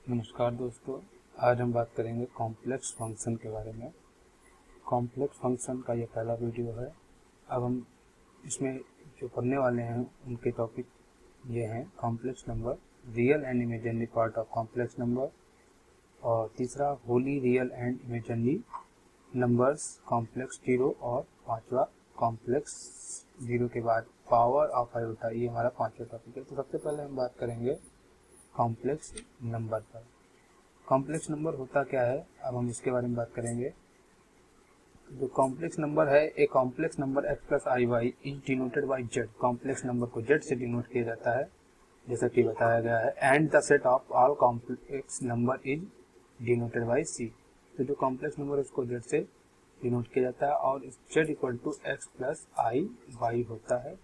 नमस्कार दोस्तों, आज हम बात करेंगे कॉम्प्लेक्स फंक्शन के बारे में। कॉम्प्लेक्स फंक्शन का ये पहला वीडियो है। अब हम इसमें जो पढ़ने वाले हैं उनके टॉपिक ये हैं complex number, real and imaginary part of complex number, और तीसरा Holi real and imaginary numbers complex zero, और पांचवा कॉम्प्लेक्स जीरो के बाद पावर ऑफ आयोटा। ये हमारा पांचवा टॉपिक है। तो सबसे पहले हम बात करेंगे कॉम्प्लेक्स नंबर पर। कॉम्प्लेक्स नंबर होता क्या है, अब हम इसके बारे में बात करेंगे। जो कॉम्प्लेक्स नंबर है, एक complex number x plus i y is denoted by z। Complex number को z से डिनोट किया जाता है, जैसा कि बताया गया है। And the set of all complex number is denoted by c। तो जो कॉम्प्लेक्स नंबर है उसको z से डिनोट किया जाता है, और z equal to x plus i y होता है,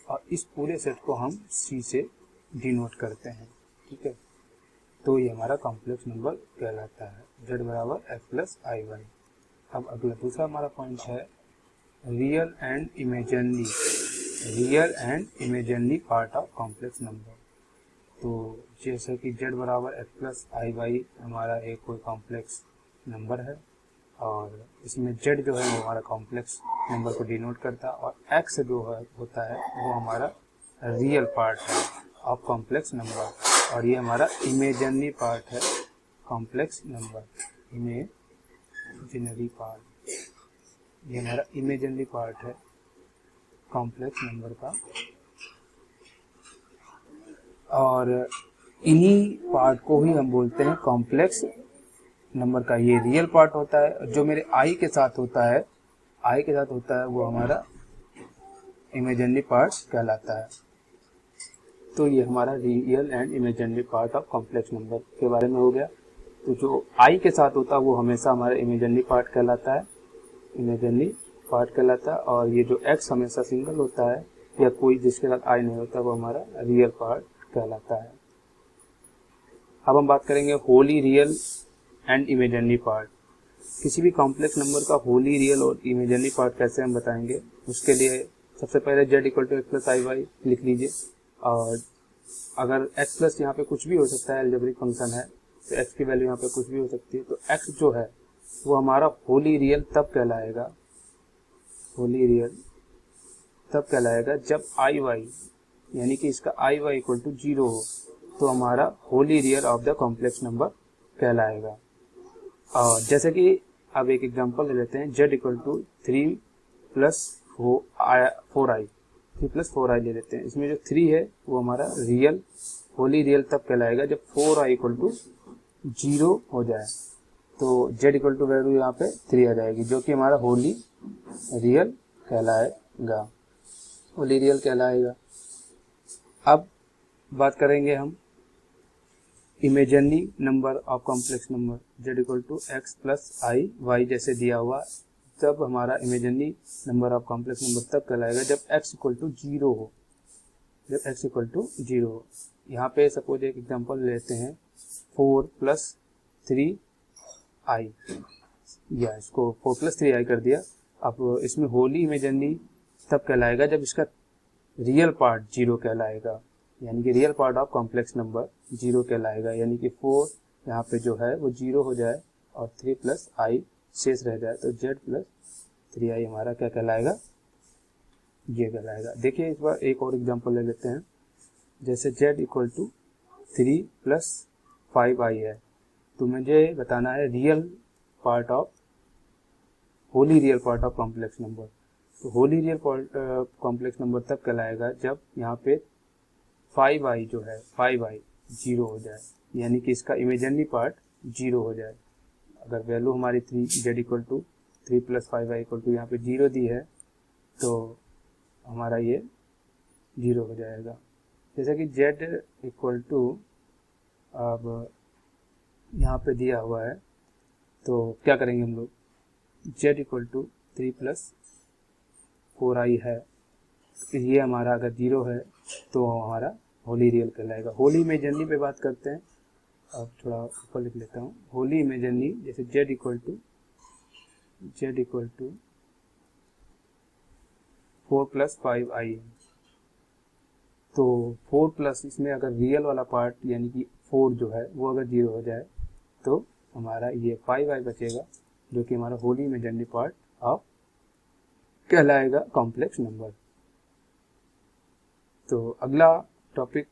और इस पूरे सेट को हम c से डिनोट करते हैं। ठीक है, तो ये हमारा कॉम्प्लेक्स नंबर कहलाता है, z बराबर एक्स प्लस आई वाई। अब अगला दूसरा हमारा पॉइंट है real and imaginary part of complex number. तो जैसे कि z बराबर एक्स प्लस आई वाई हमारा एक कोई कॉम्प्लेक्स नंबर है, और इसमें z जो है वो हमारा कॉम्प्लेक्स नंबर को डिनोट करता है, और x जो है होता है वो हमारा रियल पार्ट है ऑफ कॉम्प्लेक्स नंबर, और ये हमारा इमेजिनरी पार्ट है कॉम्प्लेक्स नंबर। इमेजिनरी पार्ट, ये हमारा इमेजिनरी पार्ट है कॉम्प्लेक्स नंबर का, और इन्हीं पार्ट को ही हम बोलते हैं कॉम्प्लेक्स नंबर का। ये रियल पार्ट होता है, जो मेरे आई के साथ होता है वो हमारा इमेजिनरी पार्ट कहलाता है। तो ये हमारा real and imaginary part of complex number के बारे में हो गया। तो जो आई के साथ होता है वो हमेशा हमारा इमेजिनरी पार्ट कहलाता है, और ये जो एक्स हमेशा सिंगल होता है या कोई जिसके साथ आई नहीं होता वो हमारा रियल पार्ट कहलाता है। अब हम बात करेंगे wholly real and imaginary part. किसी भी कॉम्प्लेक्स नंबर का होली रियल और इमेजिनरी पार्ट कैसे हम बताएंगे, उसके लिए सबसे पहले z equal to x plus i y लिख लीजिए। और अगर x प्लस यहाँ पे कुछ भी हो सकता है, अलजेब्रिक फंक्शन है तो x की वैल्यू यहाँ पे कुछ भी हो सकती है, तो x जो है वो हमारा होली रियल तब कहलाएगा जब आई वाई यानी कि इसका आई वाई इक्वल टू जीरो हो, तो हमारा Holi real of the complex number कहलाएगा। और जैसे कि अब एक एग्जांपल ले लेते हैं, z इक्वल टू 3 प्लस 4 आई ले लेते हैं। इसमें जो 3 है वो हमारा होली रियल तब कहलाएगा जब 4i इक्वल टू 0 हो जाए। तो z इक्वल टू वैल्यू यहाँ पे 3 आ जाएगी, जो कि हमारा होली रियल कहलाएगा। अब बात करेंगे हम imaginary number of complex number, z equal to x plus i y जैसे दिया हुआ, तब हमारा imaginary number of complex number तब कहलाएगा जब x इक्वल टू जीरो हो। यहाँ पे सपोज एक एग्जांपल लेते हैं, 4 प्लस 3i, या इसको 4 प्लस 3i कर दिया। अब इसमें होली इमेजिनरी तब कहलाएगा जब इसका रियल पार्ट जीरो कहलाएगा, यानी कि real part of complex number zero कहलाएगा, यानी कि 4 यहाँ पे जो है वो जीरो हो जाए और 3 प्लस आई शेष रह जाए, तो z प्लस 3i हमारा क्या कहलाएगा, ये कहलाएगा। देखिए इस बार एक और एग्जांपल ले लेते हैं, जैसे z इक्वल टू 3 प्लस 5i है, तो मुझे बताना है Holi real part of complex number. तो होली रियल कॉम्प्लेक्स नंबर तब कहलाएगा जब यहाँ पे 5i जो है 5i जीरो हो जाए, यानी कि इसका इमेजिनरी पार्ट जीरो हो जाए। अगर वैल्यू हमारी 3 z इक्वल टू 3 प्लस 5i इक्वल टू यहाँ पे जीरो दी है, तो हमारा ये जीरो हो जाएगा। जैसे कि z इक्वल टू अब यहाँ पे दिया हुआ है, तो क्या करेंगे हम लोग, z equal to 3 plus 4i है, ये हमारा अगर जीरो है तो हमारा होली रियल कहलाएगा। होली इमेजिनरी पे बात करते हैं, अब थोड़ा ऊपर लिख लेता हूँ। होली इमेजिनरी जैसे z equal to 4 plus 5i, तो 4 प्लस इसमें अगर रियल वाला पार्ट यानी कि 4 जो है वो अगर 0 हो जाए तो हमारा ये 5y बचेगा, जो कि हमारा होली इमेजिनरी पार्ट ऑफ कहलाएगा कॉम्प्लेक्स नंबर। तो अगला टॉपिक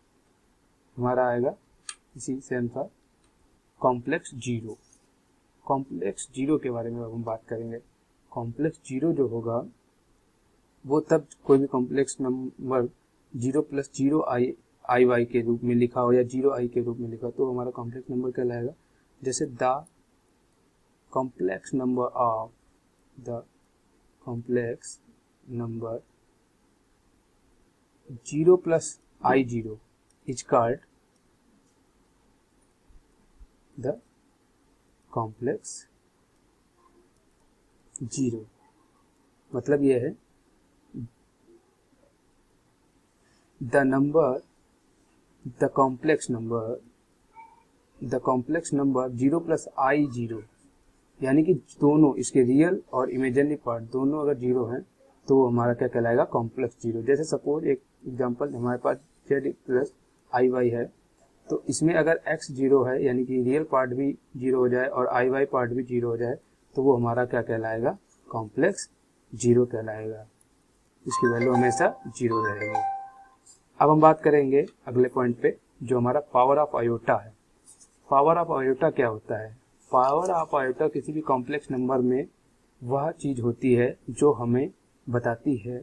हमारा आएगा इसी से अनुसार कॉम्प्लेक्स जीरो। कॉम्प्लेक्स जीरो के बारे में अब हम बात करेंगे। कॉम्प्लेक्स जीरो जो होगा वो तब कोई भी कॉम्प्लेक्स नंबर 0 + 0 आई वाई के रूप में लिखा हो या 0 आई के रूप में लिखा हो तो हमारा कॉम्प्लेक्स नंबर कहलाएगा। जैसे the complex number of the complex number 0 + I0 is called the complex zero. मतलब यह है द कॉम्प्लेक्स नंबर 0 + I0, यानी कि दोनों इसके रियल और इमेजिनरी पार्ट दोनों अगर 0 हैं तो हमारा क्या कहलाएगा कॉम्प्लेक्स जीरो। जैसे सपोज एक एग्जांपल हमारे पास z + IY है, तो इसमें अगर x 0 है यानी कि रियल पार्ट भी 0 हो जाए और IY पार्ट भी 0 हो जाए तो वो हमारा क्या कहलाएगा कॉम्प्लेक्स जीरो कहलाएगा। इसकी वैल्यू हमेशा 0 रहेगी। अब हम बात करेंगे अगले पॉइंट पे जो हमारा पावर ऑफ आयोटा है। पावर ऑफ आयोटा क्या होता है? पावर ऑफ आयोटा किसी भी कॉम्प्लेक्स नंबर में वह चीज होती है जो हमें बताती है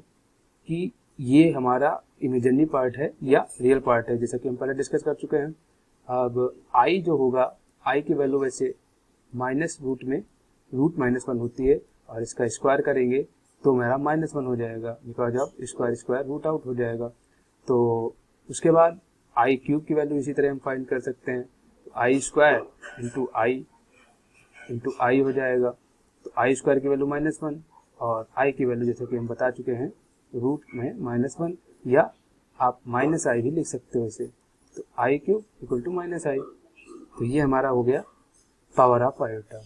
कि ये हमारा इमेजिनरी पार्ट है या रियल पार्ट है, जैसा कि हम पहले डिस्कस कर चुके हैं। अब आई जो होगा, आई की वैल्यू वैसे माइनस रूट में -1 होती है और इसका स्क्वायर करेंगे तो मेरा -1 हो जाएगा, because of square root out हो जाएगा। तो उसके बाद आई क्यूब की वैल्यू इसी तरह हम फाइंड कर सकते हैं। I² इंटू आई हो जाएगा, तो I² की वैल्यू -1 और I की वैल्यू जैसे कि हम बता चुके हैं रूट में -1, या आप -i भी लिख सकते हो इसे। तो I³ = -i। तो ये हमारा हो गया पावर ऑफ आयोटा।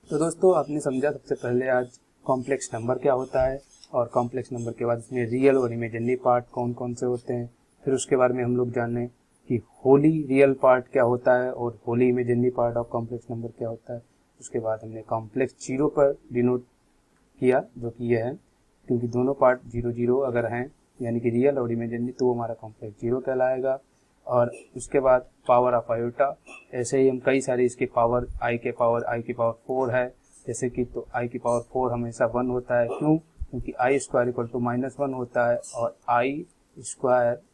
तो दोस्तों आपने समझा सबसे पहले आज कॉम्प्लेक्स नंबर क्या होता है और कॉम्प्लेक्स नंबर के बाद इसमें रियल और इमेजिनरी पार्ट कौन कौन से होते हैं। फिर उसके बारे में हम लोग जाने कि होली रियल पार्ट क्या होता है और Holi imaginary part of complex number क्या होता है। उसके बाद हमने कॉम्प्लेक्स जीरो पर डिनोट किया, जो कि यह है क्योंकि दोनों पार्ट 0 अगर हैं यानी कि रियल और इमेजिनरी तो वो हमारा कॉम्प्लेक्स जीरो कहलाएगा। और उसके बाद पावर ऑफ आयोटा, ऐसे ही हम कई सारे इसके पावर आई की पावर 4 है जैसे कि, तो आई की पावर 4 हमेशा 1 होता है। क्यों? क्योंकि I² = -1 होता है और I²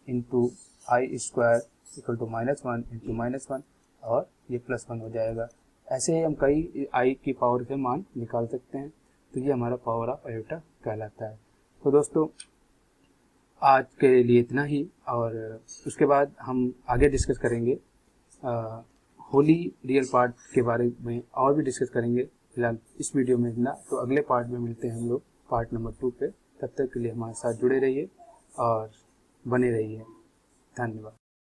इंटू I² =-1 इंटू -1 और ये +1 हो जाएगा। ऐसे ही हम कई आई की पावर के मान निकाल सकते हैं। तो ये हमारा पावर ऑफ आयोटा कहलाता है। तो दोस्तों आज के लिए इतना ही, और उसके बाद हम आगे डिस्कस करेंगे होली रियल पार्ट के बारे में और भी डिस्कस करेंगे। फिलहाल इस वीडियो में इतना, तो अगले पार्ट में मिलते हैं हम लोग पार्ट नंबर 2 पे। तब तक के लिए हमारे साथ जुड़े रहिए और बने रहिए। धन्यवाद।